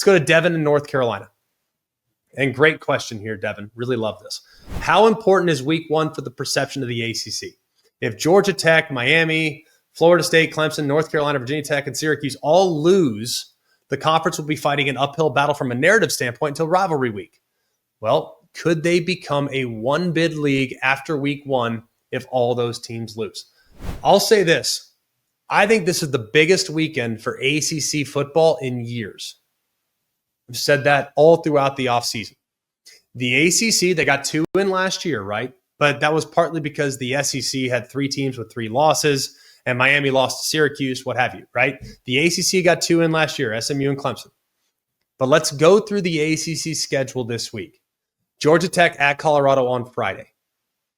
Let's go to Devin in North Carolina. And great question here, Devin. Really love this. How important is week 1 for the perception of the ACC? If Georgia Tech, Miami, Florida State, Clemson, North Carolina, Virginia Tech, and Syracuse all lose, the conference will be fighting an uphill battle from a narrative standpoint until rivalry week. Well, could they become a one-bid league after week 1 if all those teams lose? I'll say this. I think this is the biggest weekend for ACC football in years. I've said that all throughout the offseason. The ACC, they got 2 in last year, right? But that was partly because the SEC had 3 teams with 3 losses, and Miami lost to Syracuse, what have you, right? The ACC got 2 in last year, SMU and Clemson. But let's go through the ACC schedule this week. Georgia Tech at Colorado on Friday.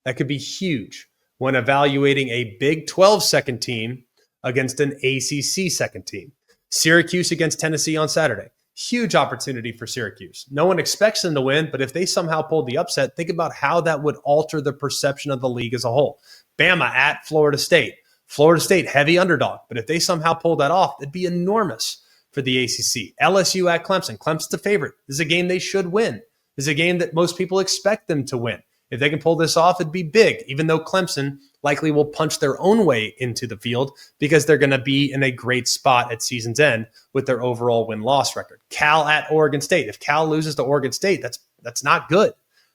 That could be huge when evaluating a Big 12 second team against an ACC second team. Syracuse against Tennessee on Saturday. Huge opportunity for Syracuse. No one expects them to win, but if they somehow pulled the upset, think about how that would alter the perception of the league as a whole. Bama at Florida State. Florida State, heavy underdog, but if they somehow pull that off, it'd be enormous for the ACC. LSU at Clemson. Clemson's the favorite. This is a game they should win. This is a game that most people expect them to win. If they can pull this off, it'd be big, even though Clemson likely will punch their own way into the field because they're going to be in a great spot at season's end with their overall win-loss record. Cal at Oregon State. If Cal loses to Oregon State, that's not good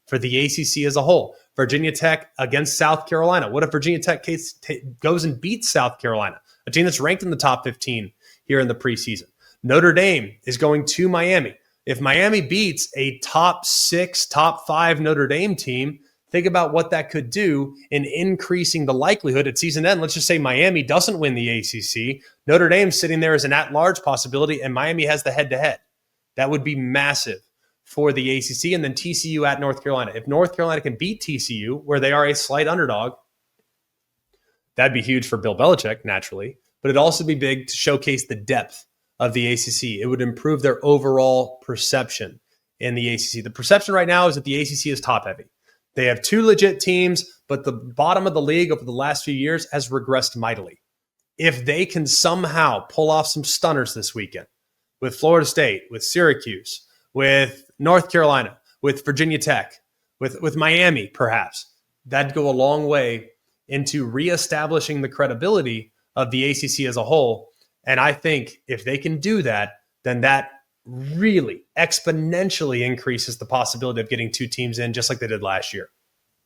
for the ACC as a whole. Virginia Tech against South Carolina. What if Virginia Tech goes and beats South Carolina, a team that's ranked in the top 15 here in the preseason? Notre Dame is going to Miami. If Miami beats a top 6, top 5 Notre Dame team, think about what that could do in increasing the likelihood at season end. Let's just say Miami doesn't win the ACC. Notre Dame's sitting there as an at-large possibility, and Miami has the head-to-head. That would be massive for the ACC. And then TCU at North Carolina. If North Carolina can beat TCU, where they are a slight underdog, that'd be huge for Bill Belichick, naturally. But it'd also be big to showcase the depth of the ACC. It would improve their overall perception in the ACC. The perception right now is that the ACC is top-heavy. They have 2 legit teams, but the bottom of the league over the last few years has regressed mightily. If they can somehow pull off some stunners this weekend with Florida State, with Syracuse, with North Carolina, with Virginia Tech, with Miami, perhaps, that'd go a long way into reestablishing the credibility of the ACC as a whole. And I think if they can do that, then that really exponentially increases the possibility of getting 2 teams in just like they did last year.